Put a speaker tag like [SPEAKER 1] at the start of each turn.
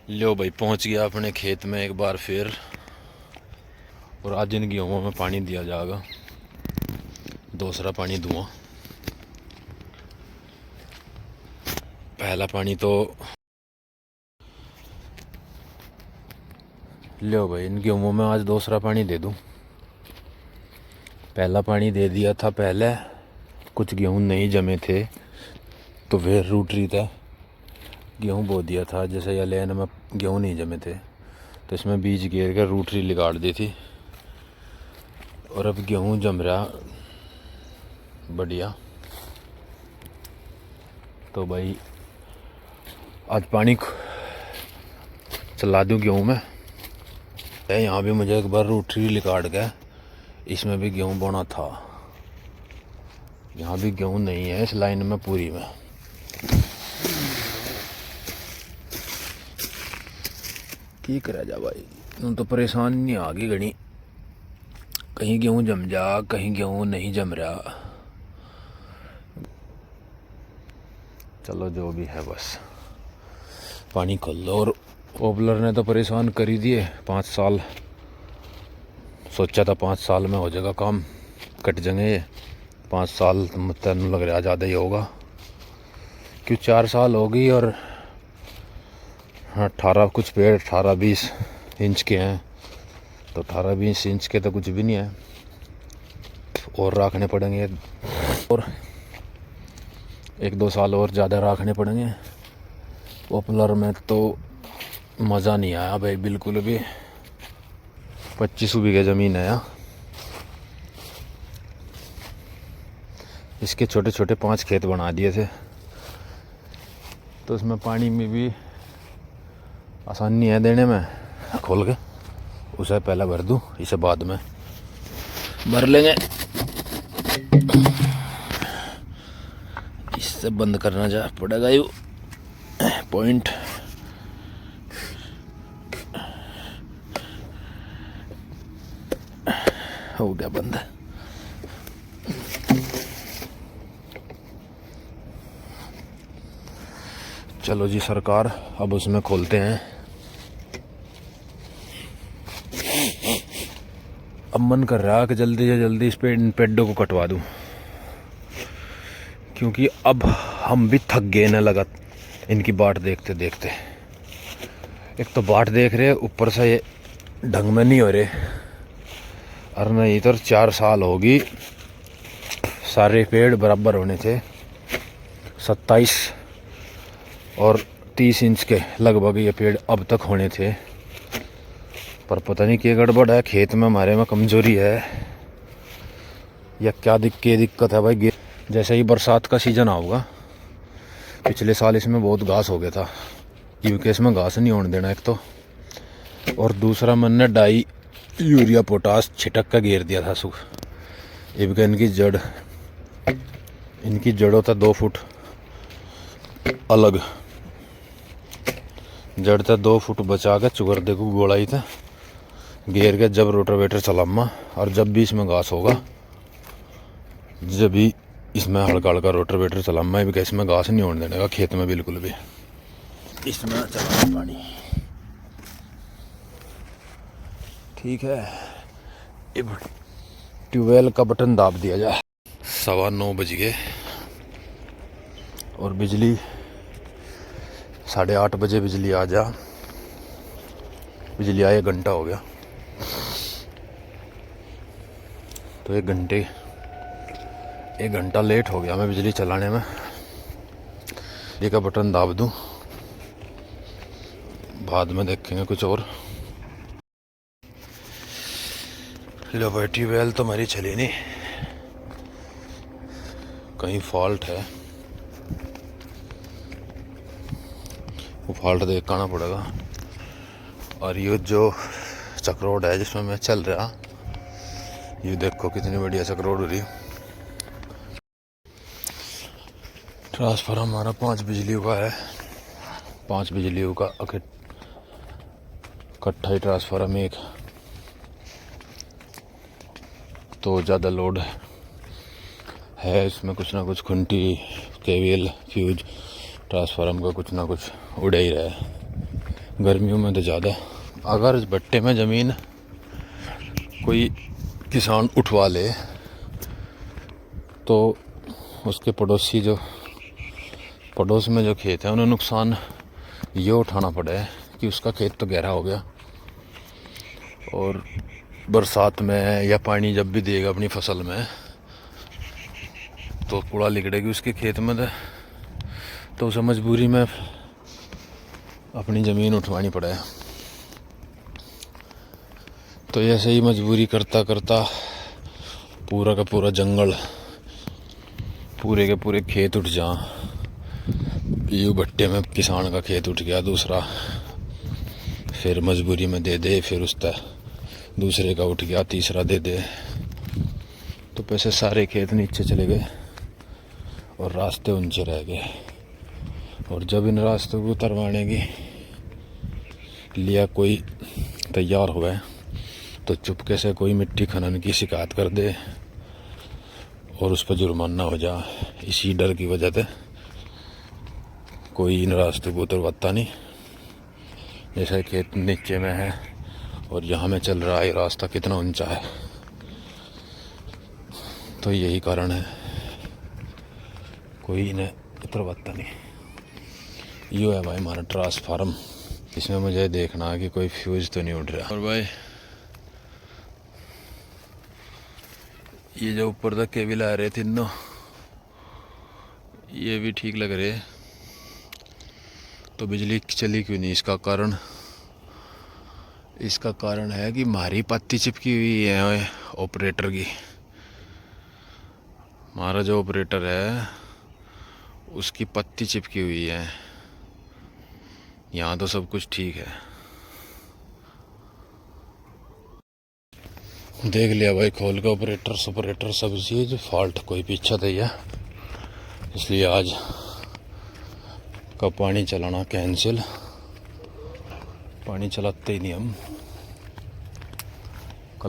[SPEAKER 1] लो भाई, पहुंच गया अपने खेत में एक बार फिर। और आज इन गेहूं में पानी दिया जाएगा, दूसरा पानी दूंगा। पहला पानी तो लो भाई, इन गेहूं में आज दूसरा पानी दे दूं। पहला पानी दे दिया था पहले, कुछ गेहूं नहीं जमे थे तो फिर रूट रही था, गेहूं बो दिया था। जैसे ये लेन में गेहूं नहीं जमे थे तो इसमें बीज घेर कर रूटरी लिगाड़ दी थी। और अब गेहूं जम रहा बढ़िया। तो भाई आज पानी चला दूं गेहूं में। यहाँ भी मुझे एक बार रूटरी लिगाड़ के इसमें भी गेहूं बोना था। यहाँ भी गेहूं नहीं है इस लाइन में पूरी में। की करा जा भाई, तुम तो परेशान नहीं आ गई घनी। कहीं गेहूं जम जा, कहीं गेहूं नहीं जम रहा। चलो जो भी है, बस पानी खोल लो। और ओबलर ने तो परेशान कर ही दिए। 5 साल सोचा था, 5 साल में हो जाएगा काम, कट जाएंगे ये। 5 साल तेन लग रहा ज़्यादा ही होगा, क्यों 4 साल हो गई। और 18 कुछ पेड़ 18-20 इंच के हैं, तो 18-20 इंच के तो कुछ भी नहीं है। और रखने पड़ेंगे, और 1-2 साल और ज़्यादा रखने पड़ेंगे। पॉपुलर में तो मज़ा नहीं आया भाई बिल्कुल भी। 25 बीघे ज़मीन है। इसके छोटे छोटे 5 खेत बना दिए थे, तो इसमें पानी में भी आसानी है देने में। खोल के उसे पहले भर दूँ, इसे बाद में भर लेंगे। इससे बंद करना जा पड़ेगा यू पॉइंट। हो गया बंद। चलो जी सरकार, अब उसमें खोलते हैं। अब मन कर रहा है कि जल्दी से जल्दी इस पे इन पेड़ों को कटवा दूं, क्योंकि अब हम भी थक गए ना लगा इनकी बाट देखते देखते। एक तो बाट देख रहे, ऊपर से ये ढंग में नहीं हो रहे। और नहीं तो 4 साल होगी, सारे पेड़ बराबर होने थे। 27 और 30 इंच के लगभग ये पेड़ अब तक होने थे। पर पता नहीं क्या गड़बड़ है, खेत में हमारे में कमजोरी है या क्या दिक्कत है भाई। जैसे ही बरसात का सीजन आऊगा, पिछले साल इसमें बहुत घास हो गया था, क्योंकि इसमें घास नहीं होने देना एक तो। और दूसरा मैंने डाई यूरिया पोटास छिटक का घेर दिया था सुख। इनकी इनकी जड़ों था 2 फुट अलग, जड़ था 2 फुट बचा के चुगर देखो गोलाई था घेर के। जब रोटावेटर चलामा और जब भी इसमें घास होगा, जब भी इसमें हल्का हल्का रोटावेटर चलामा, भी इसमें घास नहीं होने देने का खेत में बिल्कुल भी। इसमें चला पानी ठीक है। अब ट्यूबवेल का बटन दाब दिया जाए। 9:15 बज गए और बिजली 8:30 बजे बिजली आ जा। बिजली आए 1 घंटा हो गया, तो 1 घंटा लेट हो गया मैं बिजली चलाने में। ये का बटन दाब दूं, बाद में देखेंगे कुछ और। लो भाई, ट्यूबवेल तो हमारी चली नहीं, कहीं फॉल्ट है, वो फॉल्ट देख आना पड़ेगा। और ये जो चक्रोड है जिसमें मैं चल रहा, ये देखो कितनी बढ़िया चक्रोड हो रही। ट्रांसफार्मर हमारा 5 बिजलियों का है, 5 बिजलियों का इकट्ठा ही ट्रांसफार्मर में एक, तो ज़्यादा लोड है इसमें। कुछ ना कुछ खुंटी, केबल, फ्यूज ट्रांसफार्मर का कुछ ना कुछ उड़ ही रहा है। गर्मियों में तो ज़्यादा। अगर भट्टे में ज़मीन कोई किसान उठवा ले तो उसके पड़ोसी जो पड़ोस में जो खेत है उन्हें नुकसान ये उठाना पड़े कि उसका खेत तो गहरा हो गया और बरसात में या पानी जब भी देगा अपनी फसल में तो कूड़ा लिगड़ेगी उसके खेत में, तो उसे मजबूरी में अपनी ज़मीन उठवानी पड़े। तो ऐसे ही मजबूरी करता करता पूरा का पूरा जंगल, पूरे के पूरे खेत उठ जा। यूँ भट्टे में किसान का खेत उठ गया, दूसरा फिर मजबूरी में दे दे, फिर उसका दूसरे का उठ गया, तीसरा दे दे, तो पैसे सारे खेत नीचे चले गए और रास्ते ऊंचे रह गए। और जब इन रास्तों को उतरवाने की लिया कोई तैयार हुआ तो चुपके से कोई मिट्टी खनन की शिकायत कर दे और उस पर जुर्माना हो जा। इसी डर की वजह से कोई इन रास्तों को उतरवाता नहीं। जैसे खेत नीचे में है और यहाँ में चल रहा है रास्ता कितना ऊंचा है, तो यही कारण है कोई इन्हें उतरवाता नहीं। यो है भाई हमारा ट्रांसफार्म, इसमें मुझे देखना है कि कोई फ्यूज तो नहीं उड़ रहा। और भाई ये जो ऊपर तक केबल आ रहे थे तीनों, ये भी ठीक लग रहे, तो बिजली चली क्यों नहीं? इसका कारण है कि हमारी पत्ती चिपकी हुई है ऑपरेटर की। हमारा जो ऑपरेटर है उसकी पत्ती चिपकी हुई है। यहाँ तो सब कुछ ठीक है। देख लिया भाई खोल के ऑपरेटर सब चीज़, फॉल्ट कोई पीछा नहीं है, इसलिए आज का पानी चलाना कैंसिल। पानी चलाते ही नहीं हम।